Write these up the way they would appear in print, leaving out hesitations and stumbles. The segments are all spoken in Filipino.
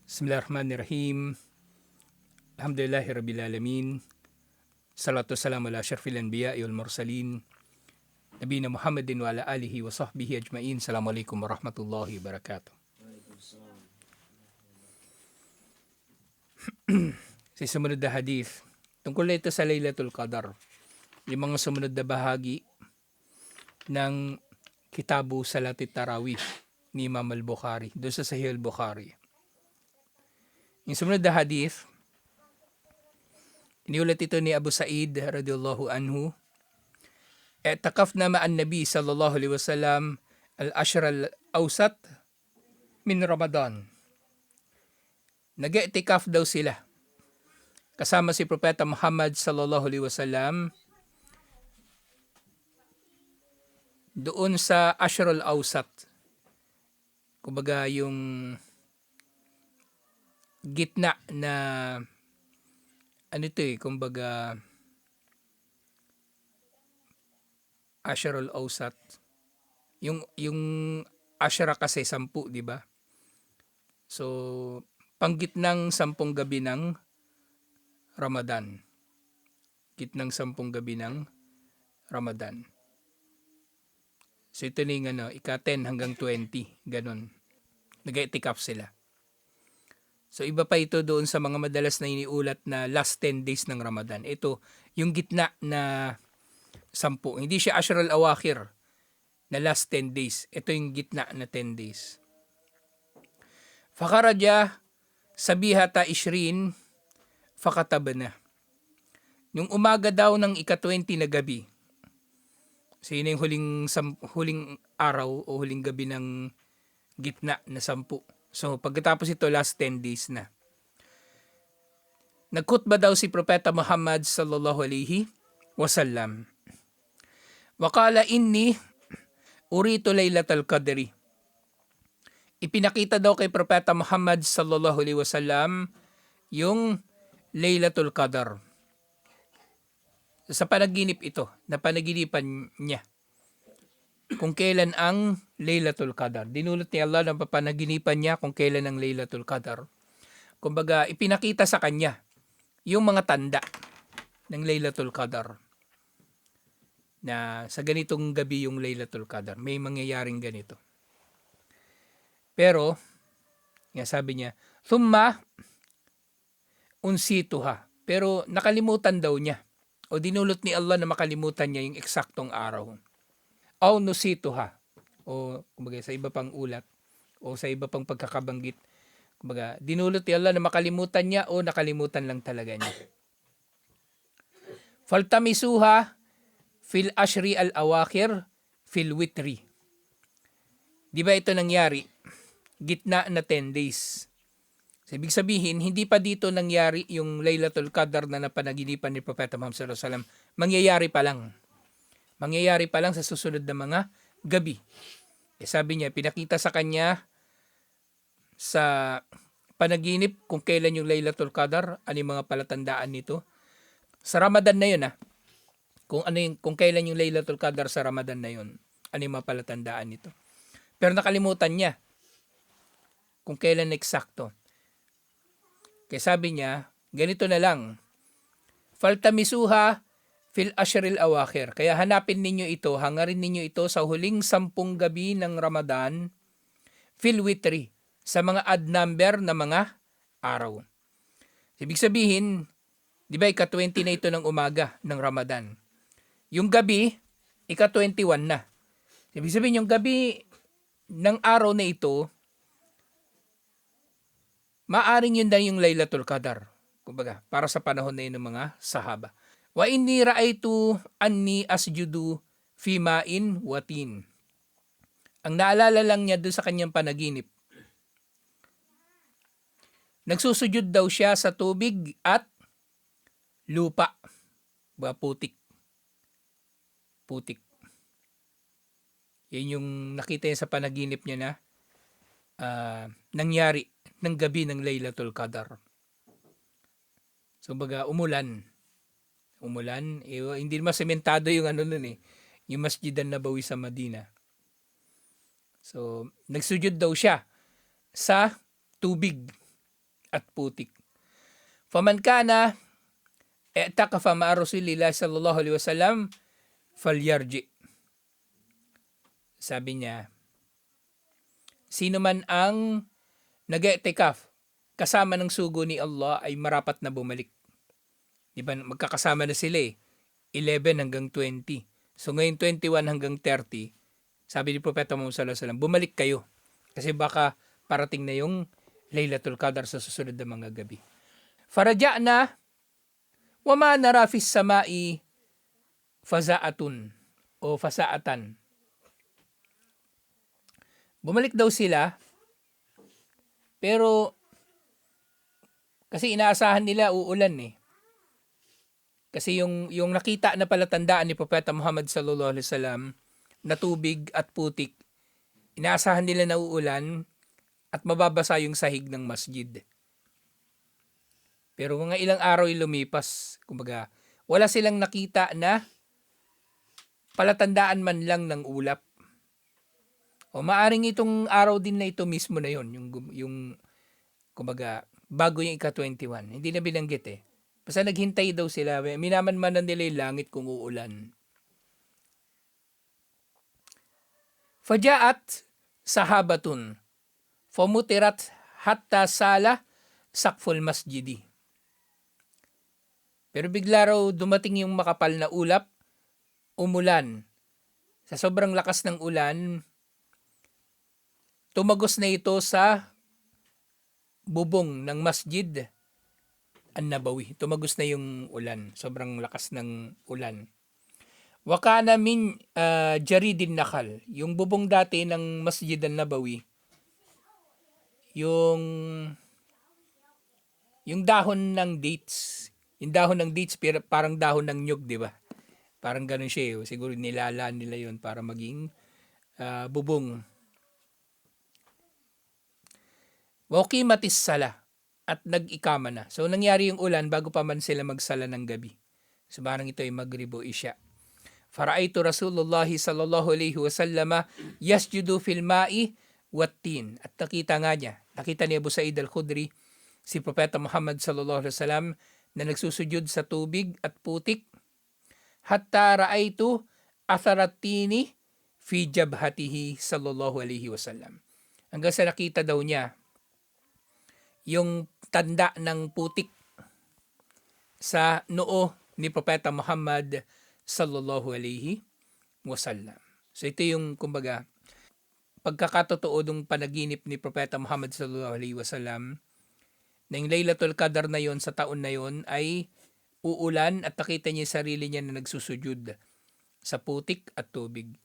Bismillahirrahmanirrahim. Alhamdulillahi rabbil alamin. Salatu wassalamu ala asyrafil anbiya'i wal mursalin. Nabiyina Muhammadin wa ala alihi wa sahbihi ajmain. Assalamualaikum warahmatullahi wabarakatuh. Sa sumunod na hadith, tungkol ito sa Laylatul Qadar. Yung mga sumunod na bahagi ng Kitabu Salatit Tarawih ni Imam al-Bukhari, doon sa Sahih al-Bukhari. Yung sumunod na hadith, iniulat ito ni Abu Sa'id radhiyallahu anhu. I'takafna ma'an Nabi sallallahu alaihi wasallam al-ashr al-awsat min Ramadan. Nag-i'tikaf daw sila kasama si Propeta Muhammad sallallahu alaihi wasallam doon sa ashr al-awsat. Kumbaga yung gitna na kumbaga ashr al-awsat. Yung ashra kasi 10, di ba? So panggitnang 10 gabi ng Ramadan. Gitnang 10 gabi ng Ramadan. So ito ning ika-10 hanggang 20, ganun. Nag-i'tikaf sila. So iba pa ito doon sa mga madalas na iniulat na last 10 days ng Ramadan. Ito, yung gitna na 10. Hindi siya ashr al-awakhir na last 10 days. Ito yung gitna na 10 days. Fakaraja sabihata ishrin fakatabana. Yung umaga daw ng ika-20 na gabi. So yun yung huling araw o huling gabi ng gitna na 10. So pagkatapos ito, last 10 days na. Nagkhutba daw si Propeta Muhammad sallallahu alaihi wasallam. Waqala inni uritu laylatal qadri. Ipinakita daw kay Propeta Muhammad sallallahu alaihi wasallam yung Laylatul Qadar. Sa panaginip ito, na panaginipan niya kung kailan ang Laylatul Qadar. Dinulot ni Allah ng papanaginipan niya kung kailan ang Laylatul Qadar. Kumbaga, ipinakita sa kanya yung mga tanda ng Laylatul Qadar. Na sa ganitong gabi yung Laylatul Qadar, may mangyayaring ganito. Pero, sabi niya, thumma unsituha. Pero nakalimutan daw niya. O dinulot ni Allah na makalimutan niya yung eksaktong araw. Aw nusituha. O kumbaga sa iba pang ulat o sa iba pang pagkakabanggit. Kumbaga dinulot ni Allah na makalimutan niya o nakalimutan lang talaga niya. Faltamisuha fil ashri al-awakhir fil witri. Di ba ito nangyari? Gitna na 10 days. So, ibig sabihin, hindi pa dito nangyari yung Laylatul Qadar na napanaginipan ni Propeta Muhammad sallallahu alaihi wasallam. Mangyayari pa lang. Mangyayari pa lang sa susunod na mga gabi. Sabi niya, pinakita sa kanya sa panaginip kung kailan yung Laylatul Qadar, ano yung mga palatandaan nito. Sa Ramadan na yun, kung kailan yung Laylatul Qadar sa Ramadan na yun, ano yung mga palatandaan nito. Pero nakalimutan niya kung kailan eksakto. Kaya sabi niya, ganito na lang. Faltamisuha fil ashril awakhir. Kaya hanapin ninyo ito, hangarin ninyo ito sa huling 10 gabi ng Ramadan, fil witri, sa mga odd number na mga araw. Ibig sabihin, di ba ika-20 na ito ng umaga ng Ramadan. Yung gabi, ika-21 na. Ibig sabihin, yung gabi ng araw na ito, maaring yun na yung Laylatul Qadar. Kumbaga, para sa panahon na yun ng mga sahaba. Wa inni ra'aytu anni asjudu fi ma'in watin. Ang naalala lang niya doon sa kanyang panaginip. Nagsusujud daw siya sa tubig at lupa. Putik. Putik. Yan yung nakita niya sa panaginip niya na nangyari ng gabi ng Laylatul Qadar. So baga umulan, hindi naman sementado yung yung Masjid an-Nabawi sa Madina. So nagsujud daw siya sa tubig. at putik. Faman kana i'takafa ma'a Rasulillah sallallahu alaihi wasallam falyarji. Sabi niya, sino man ang nag-i'tikaf kasama ng sugo ni Allah ay marapat na bumalik. Di ba magkakasama na sila 11 hanggang 20. So ngayon 21 hanggang 30, sabi ni Propeta Muhammad sallallahu alaihi wasallam, bumalik kayo. Kasi baka parating na yung Laylatul Qadar sa susunod na mga gabi. Faraja'na wa ma nara fis samai faza'atun o fasa'atan. Bumalik daw sila, pero kasi inaasahan nila uulan Kasi yung nakita na palatandaan ni Propeta Muhammad sallallahu alaihi wasallam na tubig at putik, inaasahan nila na uulan at mababasa yung sahig ng masjid. Pero mga ilang araw yung lumipas, kumbaga, wala silang nakita na palatandaan man lang ng ulap. O maaring itong araw din na ito mismo na yon, yung kumbaga, bago yung ika-21. Hindi na binanggit Basta naghintay daw sila. Minaman-manan nila yung langit kung uulan. Faja'at sahabatun. Famutirat hatta sala sakful masjidi. Pero bigla raw dumating yung makapal na ulap, umulan. Sa sobrang lakas ng ulan, tumagos na ito sa bubong ng Masjid An-Nabawi. Tumagos na yung ulan. Sobrang lakas ng ulan. Wakana min jaridin nakal. Yung bubong dati ng Masjid An-Nabawi, yung dahon ng dates. Yung dahon ng dates, parang dahon ng nyug, di ba? Parang ganun siya. Siguro nilalaan nila yon para maging bubong. Wakimatis sala. At nag-ikama na. So, nangyari yung ulan bago pa man sila magsala ng gabi. So, parang ito ay magribo isya. Faraitu Rasulullah sallallahu alaihi wasallam yasjudu fil ma'i wattin. At nakita ni Abu Sa'id al-Khudri, si Propeta Muhammad sallallahu alaihi wasallam na nagsusujud sa tubig at putik. Hatta ra'aitu atharatini fi jabhatihi sallallahu alaihi wasallam. Hanggang sa nakita daw niya yung tanda ng putik sa noo ni Propeta Muhammad sallallahu alaihi wasallam. So ito yung kumbaga pagkakatotoo ng panaginip ni Propeta Muhammad sallallahu alaihi wasallam na yung Laylatul Qadar na yon sa taon na yon ay uulan at nakita niya yung sarili niya na nagsusujud sa putik at tubig.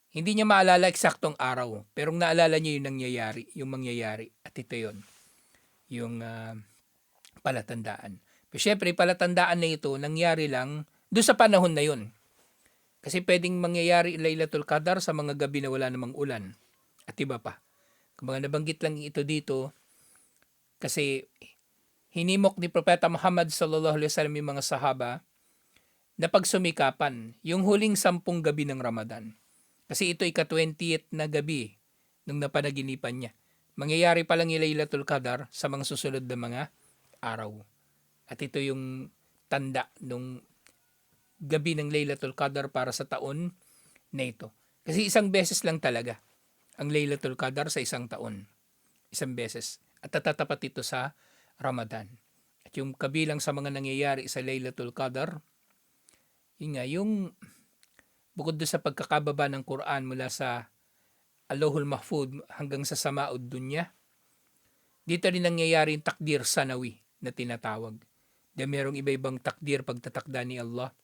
Hindi niya maalala eksaktong araw, pero naalala niya yung mangyayari at ito yon. Yung palatandaan. Pero syempre, palatandaan na ito nangyari lang doon sa panahon na yun. Kasi pwedeng mangyayari Laylatul Qadar sa mga gabi na wala namang ulan. At iba pa. Kung mga nabanggit lang ito dito, kasi hinimok ni Propeta Muhammad sallallahu alaihi wasallam yung mga sahaba na pagsumikapan yung huling 10 gabi ng Ramadan. Kasi ito ika-20th na gabi nung napanaginipan niya. Mangyayari pa lang yung Laylatul Qadar sa mga susunod na mga araw. At ito yung tanda nung gabi ng Laylatul Qadar para sa taon na ito. Kasi isang beses lang talaga ang Laylatul Qadar sa isang taon. Isang beses. At tatatapat ito sa Ramadan. At yung kabilang sa mga nangyayari sa Laylatul Qadar, yung bukod doon sa pagkakababa ng Quran mula sa Allahul Mahfud hanggang sa Sama'ud Dunya, dito rin nangyayari yung takdir sanawi na tinatawag. Dahil merong iba-ibang takdir pagtatakda ni Allah.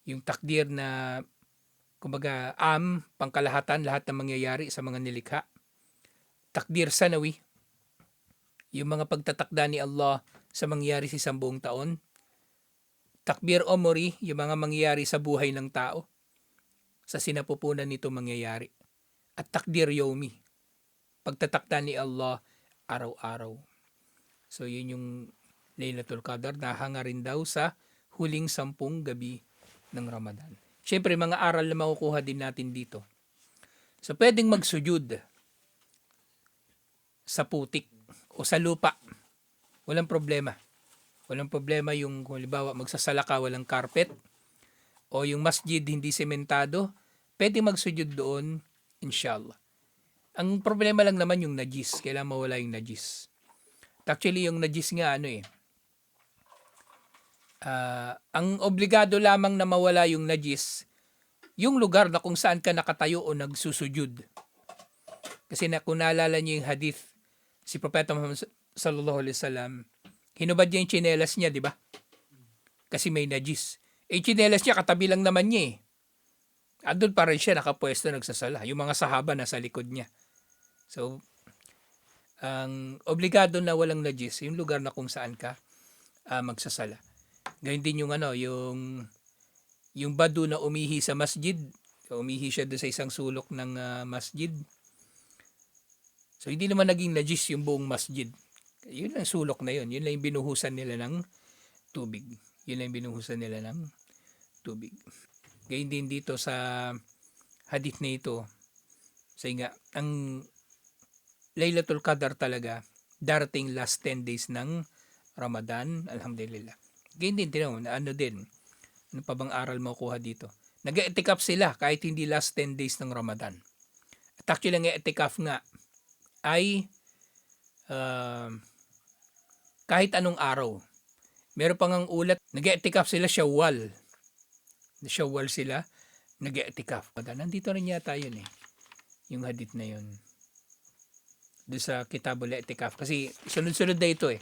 Yung takdir na kumbaga pangkalahatan, lahat ng mangyayari sa mga nilikha. Takdir sanawi, yung mga pagtatakda ni Allah sa mangyayari sa isang buong taon. Takbir umri, yung mga mangyayari sa buhay ng tao. Sa sinapupunan nito mangyayari. At takdir yomi, pagtatakda ni Allah araw-araw. So yun yung Laylatul Qadar, nahanga rin daw sa huling 10 gabi ng Ramadan. Siyempre mga aral na makukuha din natin dito. So pwedeng magsujud sa putik o sa lupa. Walang problema. Walang problema yung kung halimbawa magsasala ka walang carpet o yung masjid hindi sementado, pwede magsujud doon, inshallah. Ang problema lang naman yung najis. Kailangan mawala yung najis. Actually, yung najis nga ang obligado lamang na mawala yung najis, yung lugar na kung saan ka nakatayo o nagsusujud. Kasi kung naalala niyo yung hadith, si Propeta Muhammad sallallahu alaihi wasallam, hinubad niya yung tsinelas niya, di ba? Kasi may najis. Tsinelas niya, katabi lang naman niya eh. Andun pa rin siya, nakapwesto, nagsasala. Yung mga sahaba nasa likod niya. So, ang obligado na walang najis, yung lugar na kung saan ka magsasala. Ganyan din yung badu na umihi sa masjid. Umihi siya doon sa isang sulok ng masjid. So, hindi naman naging najis yung buong masjid. Yun ang sulok na yun. Yun lang yung binuhusan nila ng tubig. Ganyan din dito sa hadith na ito. So, nga, ang Laylatul Qadar talaga, darating last 10 days ng Ramadan. Alhamdulillah. Ganyan din, ano pa bang aral mo kuha dito? Nag-i'tikaf sila kahit hindi last 10 days ng Ramadan. At actually, ang i'tikaf nga ay kahit anong araw. Meron pang ang ulat, nag-i'tikaf sila Shawwal. Shawwal sila, nag-i'tikaf. Nandito rin yata yun eh. Yung hadith na yun. Doon sa Kitabul I'tikaf. Kasi sunod-sunod na ito eh.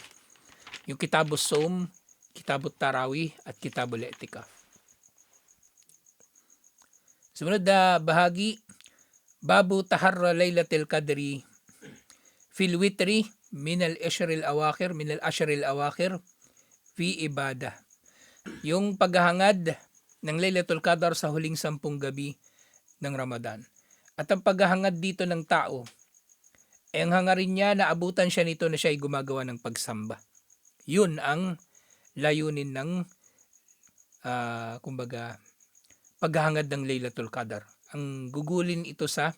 Yung Kitabus Sawm, Kitabut Tarawih, at Kitabul I'tikaf. Sumunod na bahagi, Babu Taharra Laylatul Qadri fil Witri min al-ashr al-awakhir fi ibadah. Yung paghahangad ng Laylatul Qadar sa huling 10 gabi ng Ramadan. At ang paghahangad dito ng tao, ang hangarin niya na abutan siya nito na siya ay gumagawa ng pagsamba. Yun ang layunin ng paghahangad ng Laylatul Qadar. Ang gugulin ito sa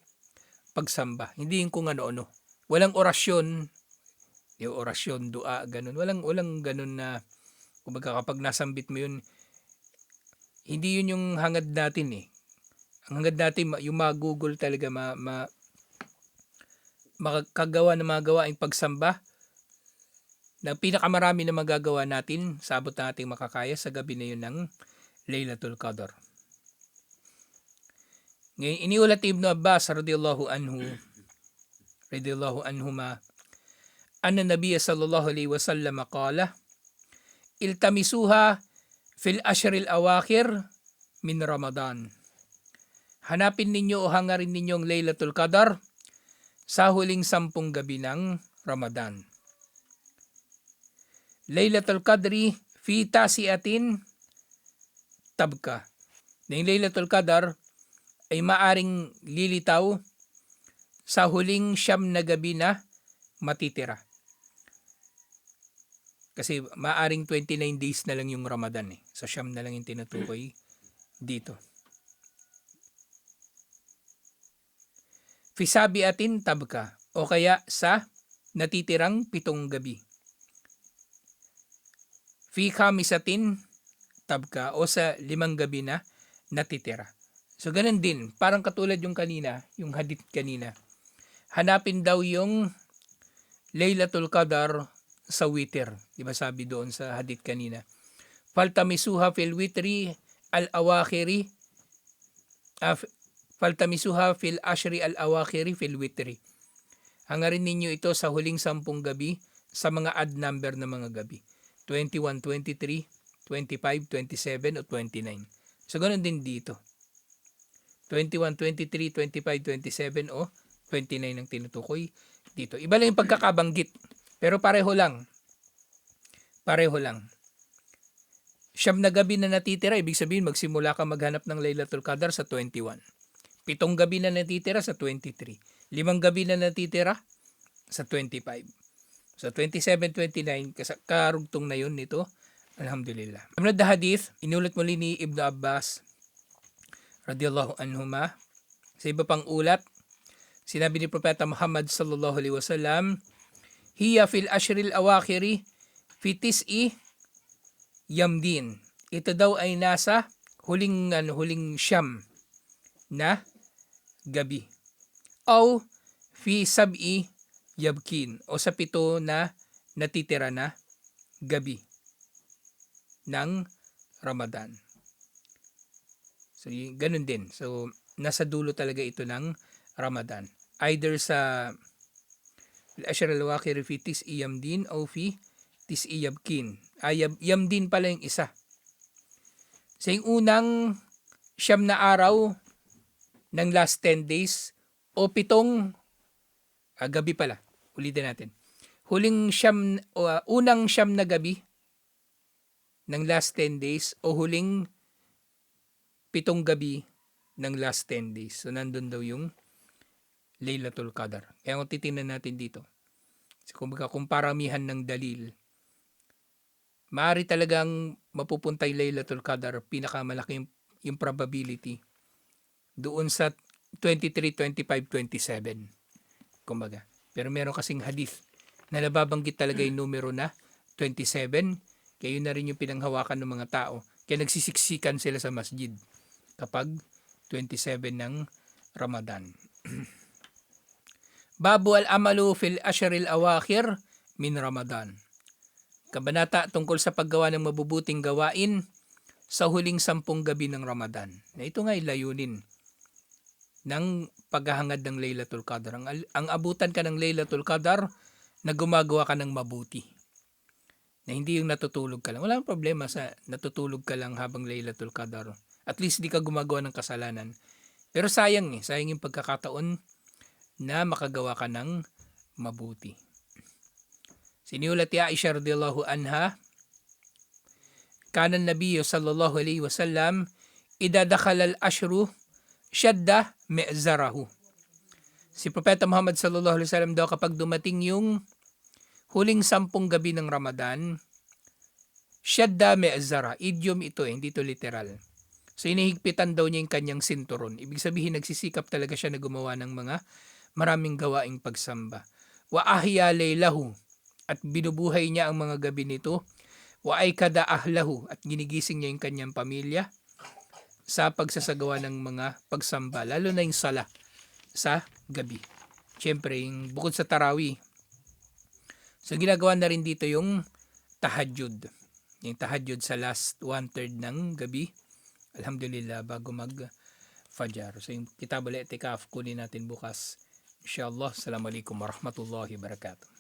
pagsamba. Hindi yung kung ano-ano. Walang orasyon, yung orasyon, dua, ganun. Walang ganun na, kapag nasambit mo yun, hindi yun yung hangad natin eh. Ang hangad natin, yung magugol talaga, makagawa ng mga gawaing pagsamba, na pinakamarami na magagawa natin, sabot na ating makakaya sa gabi na yun ng Laylatul Qadar. Ngayon, iniulat Ibn Abbas radiyallahu anhuma, anna Nabiya sallallahu alaihi wasallam qala, iltamisuha fil ashr al-awakhir min Ramadan. Hanapin ninyo o hangarin ninyo ang Laylatul Qadar sa huling 10 gabi ng Ramadan. Laylatul Qadri fi tasiatin tabka. Yung Laylatul Qadar ay maaring lilitaw sa huling 9 na gabi na matitira. Kasi maaring 29 days na lang yung Ramadan eh. So 9 na lang yung tinutukoy dito. Fi sabiatin tabka, o kaya sa natitirang 7 gabi. Fi khamisatin tabka, o sa 5 gabi na natitira. So ganun din, parang katulad yung kanina, yung hadith kanina. Hanapin daw yung Laylatul Qadar sa witr. Di ba sabi doon sa hadith kanina? Faltamisuha fil witri al-awakhiri faltamisuha fil ashri al-awakhiri fil witri. Hangarin ninyo ito sa huling 10 gabi sa mga odd number na mga gabi. 21, 23, 25, 27 o 29. So ganun din dito. 21, 23, 25, 27 o 29 ang tinutukoy dito. Iba lang yung pagkakabanggit. Pero pareho lang. Siyam na gabi na natitira, ibig sabihin magsimula ka maghanap ng Laylatul Qadar sa 21. 7 gabi na natitira sa 23. 5 gabi na natitira sa 25. So 27, 29, karugtong na yun nito. Alhamdulillah. Sumunod na hadith, inulat muli ni Ibn Abbas radiyallahu anhuma. Sa iba pang ulat, sinabi ni Propeta Muhammad sallallahu alaihi wasallam, hiya fil ashril awakhiri fi tis'i yamdin. Ito daw ay nasa huling siyam na gabi. O fi sab'i yabkin, o sa 7 na natitira na gabi ng Ramadan. So ganun din. So nasa dulo talaga ito ng Ramadan. Either sa al-ashr al-awakhir fi tis'i yamdin o fi tis'i yabkin. Yamdin pala yung isa. Sa yung unang siyam na araw ng last 10 days o 7 gabi pala. Ulitin natin. Unang siyam na gabi ng last 10 days o huling 7 gabi ng last 10 days. So nandun daw yung Laylatul Qadar. Kaya kung titingnan natin dito, kung paramihan ng dalil, maaari talagang mapupunta yung Laylatul Qadar, pinakamalaki yung probability doon sa 23, 25, 27. Kumbaga. Pero meron kasing hadith na nababanggit talaga yung numero na 27. Kaya yun na rin yung pinanghawakan ng mga tao. Kaya nagsisiksikan sila sa masjid kapag 27 ng Ramadan. Babu al-amalu fil ashril awakhir min Ramadan. Kabanata tungkol sa paggawa ng mabubuting gawain sa huling 10 gabi ng Ramadan. Na ito nga ay layunin ng paghahangad ng Laylatul Qadar. Ang abutan ka ng Laylatul Qadar na gumagawa ka ng mabuti. Na hindi yung natutulog ka lang. Wala problema sa natutulog ka lang habang Laylatul Qadar. At least di ka gumagawa ng kasalanan. Pero sayang yung pagkakataon na makagawa ka ng mabuti. Siniulat ni Aisha radhiyallahu anha, kana an-nabiyyu sallallahu alaihi wasallam idza dakhala al-ashru shadda mi'zarahu. Si Propeta Muhammad sallallahu alaihi wasallam daw kapag dumating yung huling 10 gabi ng Ramadan, shadda mi'zara, idiom ito hindi ito literal. So inihigpitan daw niya yung kanyang sinturon. Ibig sabihin nagsisikap talaga siya na gumawa ng mga maraming gawaing pagsamba. Wa ahya laylahu, at binubuhay niya ang mga gabi nito. Wa aikada ahlahu, at ginigising niya yung kanyang pamilya sa pagsasagawa ng mga pagsamba, lalo na yung sala sa gabi. Siyempre, yung bukod sa tarawih, so ginagawa na rin dito yung tahajjud. Yung tahajjud sa last 1/3 ng gabi, alhamdulillah, bago mag-fajar. So yung Kitab al-I'tikaf kunin natin bukas. Inshallah. Assalamualaikum warahmatullahi wabarakatuh.